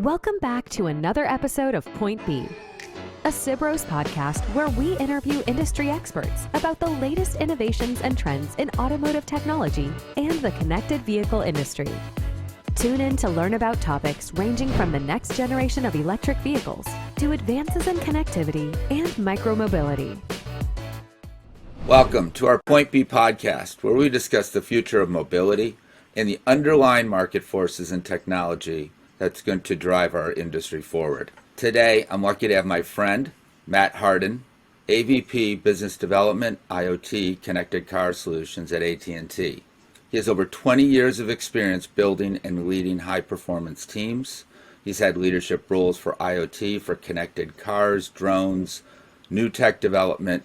Welcome back to another episode of Point B, a Sibros podcast where we interview industry experts about the latest innovations and trends in automotive technology and the connected vehicle industry. Tune in to learn about topics ranging from the next generation of electric vehicles to advances in connectivity and micromobility. Welcome to our Point B podcast, where we discuss the future of mobility and the underlying market forces and technology that's going to drive our industry forward. Today, I'm lucky to have my friend, Matt Harden, AVP Business Development, IoT Connected Car Solutions at AT&T. He has over 20 years of experience building and leading high-performance teams. He's had leadership roles for IoT, for connected cars, drones, new tech development.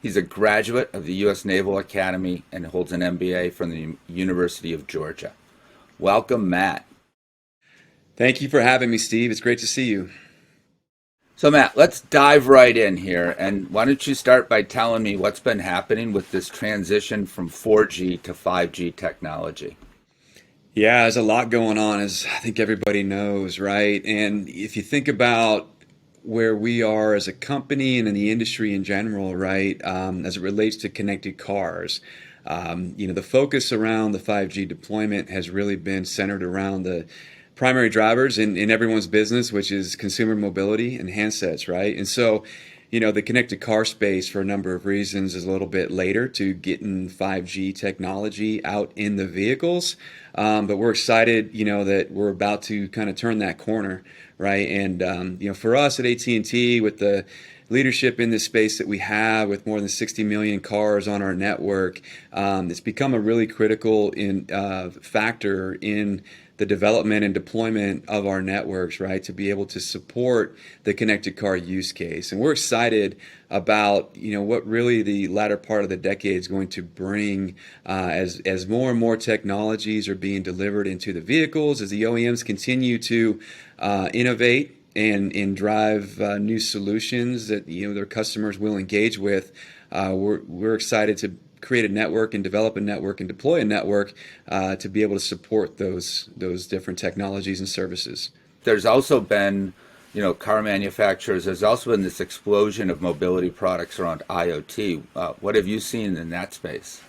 He's a graduate of the US Naval Academy and holds an MBA from the University of Georgia. Welcome, Matt. Thank you for having me, Steve. It's great to see you. So, Matt, let's dive right in here. And why don't you start by telling me what's been happening with this transition from 4G to 5G technology? Yeah, there's a lot going on, as I think everybody knows, right? And if you think about where we are as a company and in the industry in general, right, as it relates to connected cars, the focus around the 5G deployment has really been centered around the primary drivers in everyone's business, which is consumer mobility and handsets, right? And so, the connected car space, for a number of reasons, is a little bit later to getting 5G technology out in the vehicles. But we're excited, that we're about to kind of turn that corner, right? And, for us at AT&T, with the leadership in this space that we have, with more than 60 million cars on our network, it's become a really critical factor in the development and deployment of our networks, right, to be able to support the connected car use case. And we're excited about, what really the latter part of the decade is going to bring as more and more technologies are being delivered into the vehicles, as the OEMs continue to innovate and drive new solutions that their customers will engage with. We're excited to create a network and develop a network and deploy a network to be able to support those different technologies and services. There's also been, car manufacturers, there's also been this explosion of mobility products around IoT. What have you seen in that space?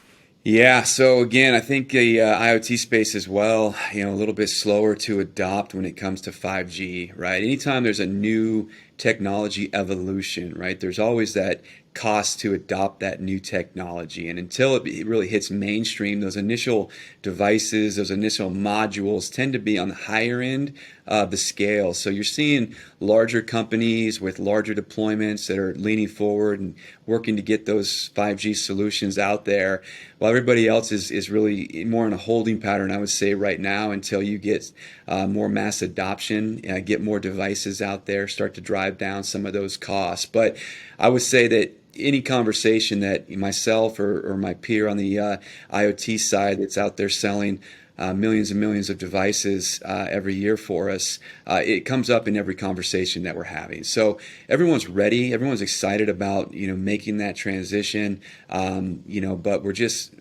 Yeah, so again, I think the IoT space as well, a little bit slower to adopt when it comes to 5G, right? Anytime there's a new technology evolution, right, there's always that cost to adopt that new technology. And until it really hits mainstream, those initial devices, those initial modules tend to be on the higher end of the scale. So you're seeing larger companies with larger deployments that are leaning forward and working to get those 5G solutions out there, while everybody else is really more in a holding pattern, I would say, right now, until you get more mass adoption, get more devices out there, start to drive down some of those costs. But I would say that any conversation that myself or my peer on the IoT side that's out there selling millions and millions of devices every year for us, it comes up in every conversation that we're having. So everyone's ready, everyone's excited about making that transition, but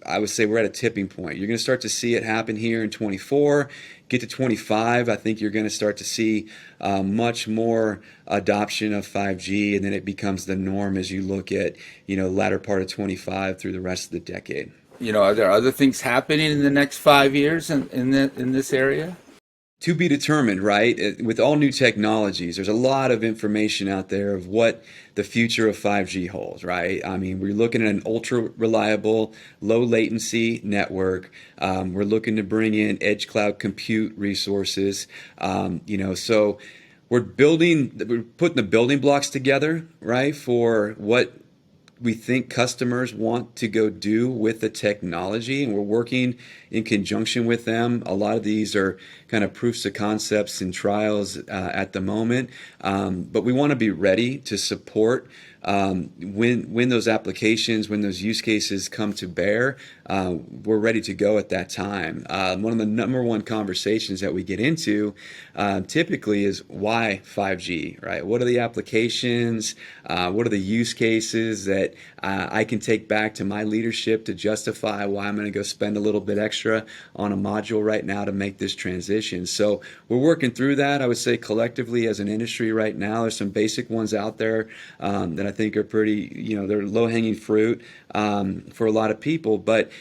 I would say we're at a tipping point. You're going to start to see it happen here in 24. Get to 25, I think you're going to start to see much more adoption of 5G, and then it becomes the norm as you look at latter part of 25 through the rest of the decade. Are there other things happening in the next 5 years in this area? To be determined, right? With all new technologies, there's a lot of information out there of what the future of 5G holds, right? I mean, we're looking at an ultra reliable, low latency network. We're looking to bring in edge cloud compute resources. So we're putting the building blocks together, right, for what we think customers want to go do with the technology, and we're working in conjunction with them. A lot of these are kind of proofs of concepts and trials at the moment, but we want to be ready to support when those applications, when those use cases come to bear. We're ready to go at that time. One of the number one conversations that we get into typically is why 5G, right? What are the applications? What are the use cases that I can take back to my leadership to justify why I'm going to go spend a little bit extra on a module right now to make this transition? transition. So we're working through that, I would say, collectively as an industry right now. There's some basic ones out there that I think are pretty, they're low-hanging fruit for a lot of people. But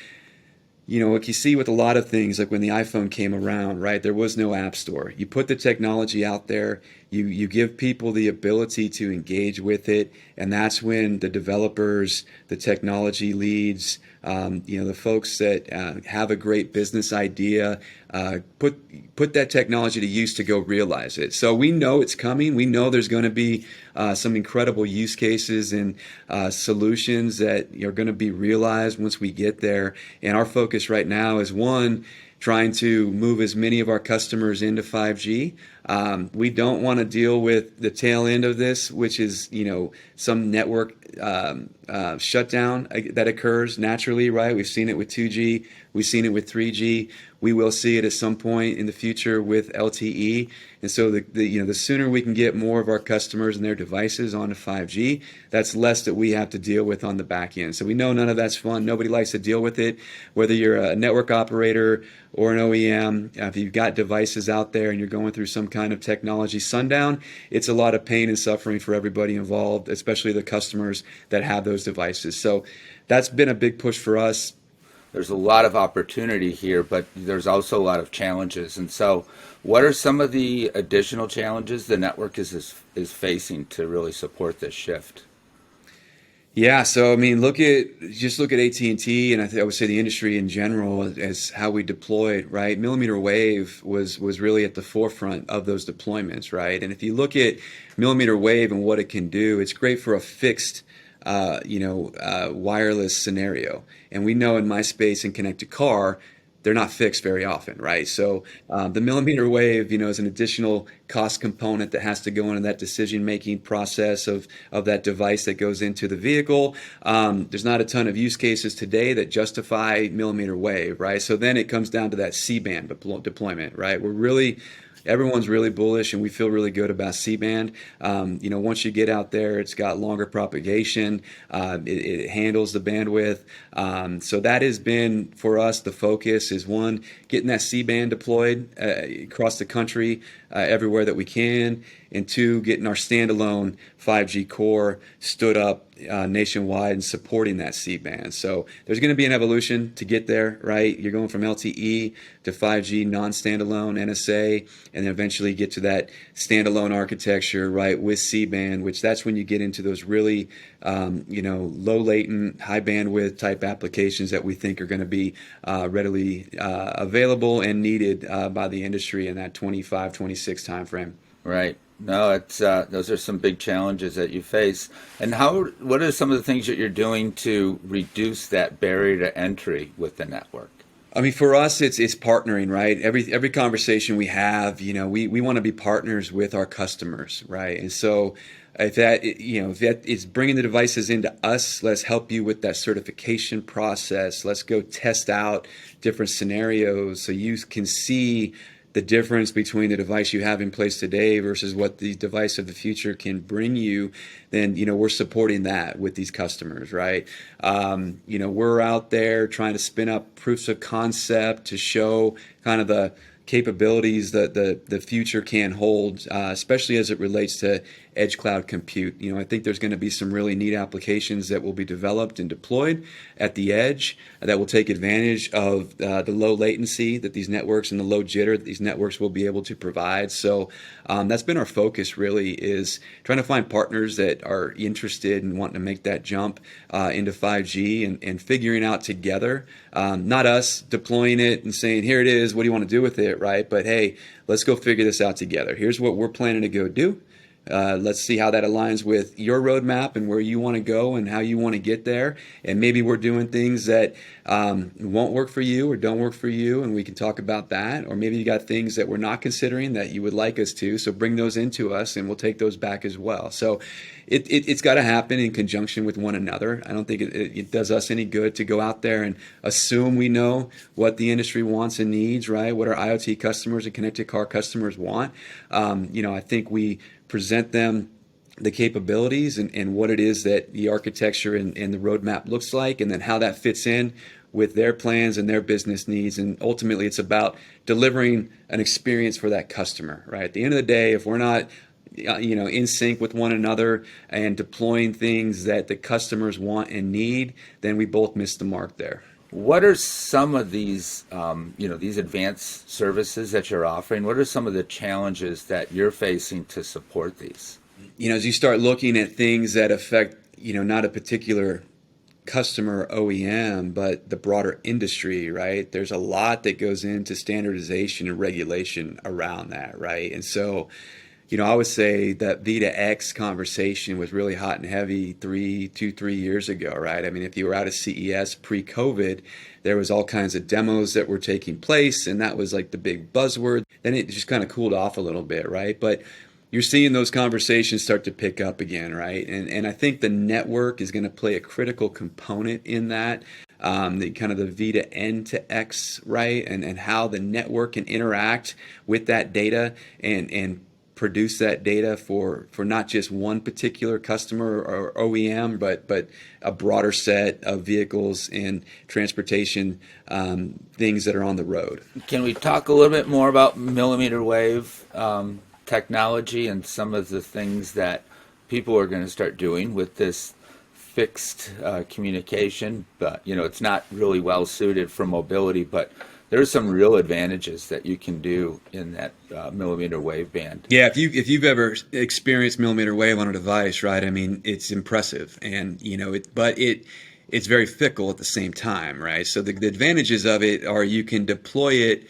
what you see with a lot of things, like when the iPhone came around, right, there was no app store. You put the technology out there, you give people the ability to engage with it, and that's when the developers, the technology leads, the folks that have a great business idea, put that technology to use to go realize it. So we know it's coming. We know there's going to be some incredible use cases and solutions that are going to be realized once we get there. And our focus right now is, one, trying to move as many of our customers into 5G. We don't want to deal with the tail end of this, which is, some network shutdown that occurs naturally, right? We've seen it with 2G. We've seen it with 3G. We will see it at some point in the future with LTE. And so the sooner we can get more of our customers and their devices onto 5G, that's less that we have to deal with on the back end. So we know none of that's fun. Nobody likes to deal with it. Whether you're a network operator or an OEM, if you've got devices out there and you're going through some kind of technology sundown, it's a lot of pain and suffering for everybody involved, especially the customers that have those devices. So that's been a big push for us. There's a lot of opportunity here, but there's also a lot of challenges. And so what are some of the additional challenges the network is facing to really support this shift? Yeah, so I mean, look at AT&T, and I would say the industry in general as how we deployed, right? Millimeter wave was really at the forefront of those deployments, right? And if you look at millimeter wave and what it can do, it's great for a fixed wireless scenario. And we know in my space and connected car, they're not fixed very often, right? So the millimeter wave, is an additional cost component that has to go into that decision-making process of that device that goes into the vehicle. There's not a ton of use cases today that justify millimeter wave, right? So then it comes down to that C-band deployment, right? Everyone's really bullish, and we feel really good about C-band. Once you get out there, it's got longer propagation. It handles the bandwidth. So that has been, for us, the focus is, one, getting that C-band deployed across the country everywhere that we can, and two, getting our standalone 5G core stood up nationwide and supporting that C-band. So there's going to be an evolution to get there, right? You're going from LTE to 5G non-standalone NSA, and then eventually get to that standalone architecture, right, with C-band, which that's when you get into those really, low latent, high bandwidth type applications that we think are going to be readily available and needed by the industry in that 25, 26 timeframe. Right. No, those are some big challenges that you face. And what are some of the things that you're doing to reduce that barrier to entry with the network? I mean, for us, it's partnering, right? Every conversation we have, we want to be partners with our customers, right? And so if that is bringing the devices into us, let's help you with that certification process. Let's go test out different scenarios so you can see the difference between the device you have in place today versus what the device of the future can bring you, then, we're supporting that with these customers, right? We're out there trying to spin up proofs of concept to show kind of the capabilities that the future can hold, especially as it relates to edge cloud compute. I think there's going to be some really neat applications that will be developed and deployed at the edge that will take advantage of the low latency that these networks and the low jitter that these networks will be able to provide. So that's been our focus, really, is trying to find partners that are interested and wanting to make that jump into 5G and figuring out together, not us deploying it and saying, here it is, what do you want to do with it, right? But hey, let's go figure this out together. Here's what we're planning to go do. Let's see how that aligns with your roadmap and where you want to go and how you want to get there. And maybe we're doing things that won't work for you or don't work for you, and we can talk about that. Or maybe you got things that we're not considering that you would like us to, so bring those into us and we'll take those back as well. So it's got to happen in conjunction with one another. I don't think it does us any good to go out there and assume we know what the industry wants and needs, right? What our IoT customers and connected car customers want. I think we present them the capabilities and what it is that the architecture and the roadmap looks like, and then how that fits in with their plans and their business needs. And ultimately, it's about delivering an experience for that customer, right? At the end of the day, if we're not in sync with one another and deploying things that the customers want and need, then we both miss the mark there. What are some of these, these advanced services that you're offering? What are some of the challenges that you're facing to support these? As you start looking at things that affect, not a particular customer OEM, but the broader industry, right? There's a lot that goes into standardization and regulation around that, right? And so, I would say that V2X conversation was really hot and heavy 3 years ago, right? I mean, if you were out of CES pre-COVID, there was all kinds of demos that were taking place, and that was like the big buzzword. Then it just kind of cooled off a little bit, right? But you're seeing those conversations start to pick up again, right? And I think the network is going to play a critical component in that. The kind of the V to N to X, right? And how the network can interact with that data and produce that data for not just one particular customer or OEM, but a broader set of vehicles and transportation things that are on the road. Can we talk a little bit more about millimeter wave technology and some of the things that people are going to start doing with this fixed communication? But it's not really well suited for mobility, but there are some real advantages that you can do in that millimeter wave band. Yeah, if you've ever experienced millimeter wave on a device, right? I mean, it's impressive, and it's very fickle at the same time, right? So the advantages of it are you can deploy it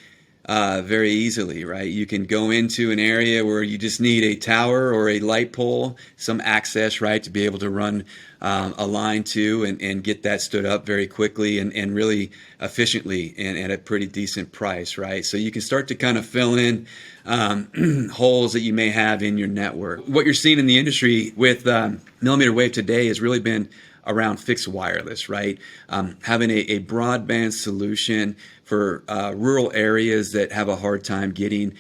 very easily, right? You can go into an area where you just need a tower or a light pole, some access, right, to be able to run a line to and get that stood up very quickly and really efficiently and at a pretty decent price, right? So you can start to kind of fill in holes that you may have in your network. What you're seeing in the industry with millimeter wave today has really been around fixed wireless, right? Having a broadband solution for rural areas that have a hard time getting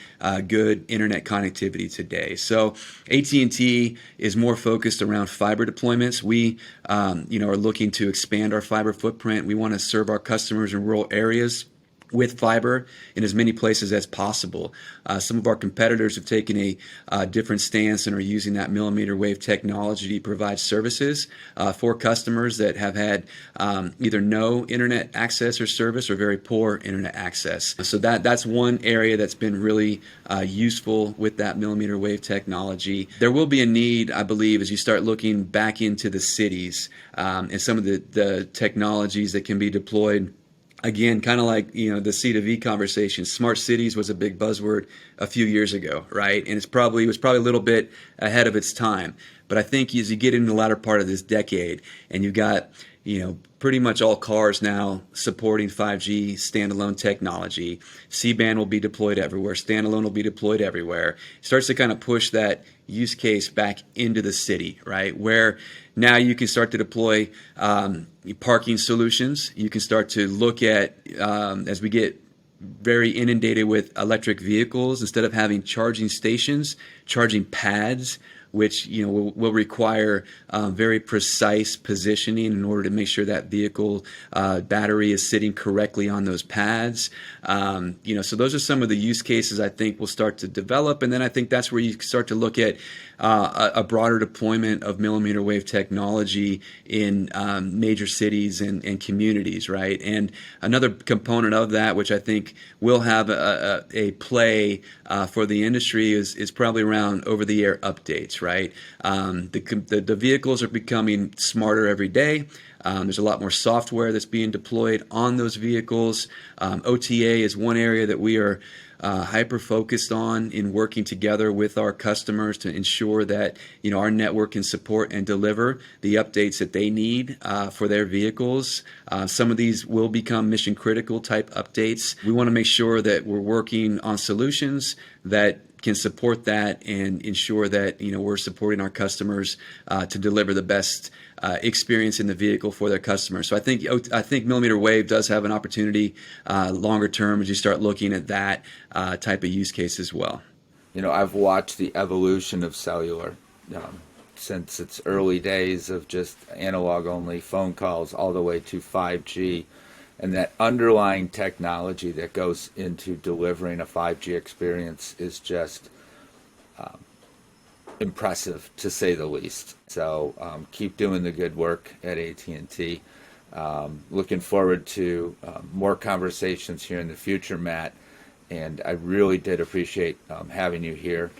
good internet connectivity today. So AT&T is more focused around fiber deployments. We, are looking to expand our fiber footprint. We want to serve our customers in rural areas with fiber in as many places as possible. Some of our competitors have taken a different stance and are using that millimeter wave technology to provide services for customers that have had either no internet access or service or very poor internet access. So that's one area that's been really useful with that millimeter wave technology. There will be a need, I believe, as you start looking back into the cities and some of the technologies that can be deployed. Again, kind of like, the C to V conversation, smart cities was a big buzzword a few years ago, right? And it was probably a little bit ahead of its time. But I think as you get into the latter part of this decade and you've got, pretty much all cars now supporting 5G standalone technology, C-band will be deployed everywhere, standalone will be deployed everywhere. It starts to kind of push that use case back into the city, right? Where now you can start to deploy parking solutions. You can start to look at, as we get very inundated with electric vehicles, instead of having charging stations, charging pads, which will require very precise positioning in order to make sure that vehicle battery is sitting correctly on those pads. So those are some of the use cases I think will start to develop, and then I think that's where you start to look at a broader deployment of millimeter wave technology in major cities and communities, right? And another component of that, which I think will have a play for the industry, is probably around over-the-air updates, right? The vehicles are becoming smarter every day. There's a lot more software that's being deployed on those vehicles. OTA is one area that we are hyper-focused on in working together with our customers to ensure that our network can support and deliver the updates that they need for their vehicles. Some of these will become mission-critical type updates. We want to make sure that we're working on solutions that can support that and ensure that we're supporting our customers to deliver the best experience in the vehicle for their customers. So I think millimeter wave does have an opportunity longer term as you start looking at that type of use case as well. I've watched the evolution of cellular since its early days of just analog only phone calls all the way to 5G. And that underlying technology that goes into delivering a 5G experience is just impressive, to say the least. So keep doing the good work at AT&T. Looking forward to more conversations here in the future, Matt. And I really did appreciate having you here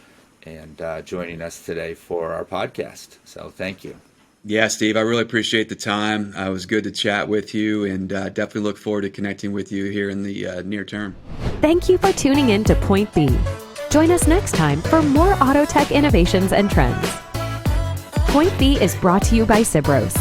and joining us today for our podcast. So thank you. Yeah, Steve, I really appreciate the time. It was good to chat with you, and definitely look forward to connecting with you here in the near term. Thank you for tuning in to Point B. Join us next time for more auto tech innovations and trends. Point B is brought to you by Sibros.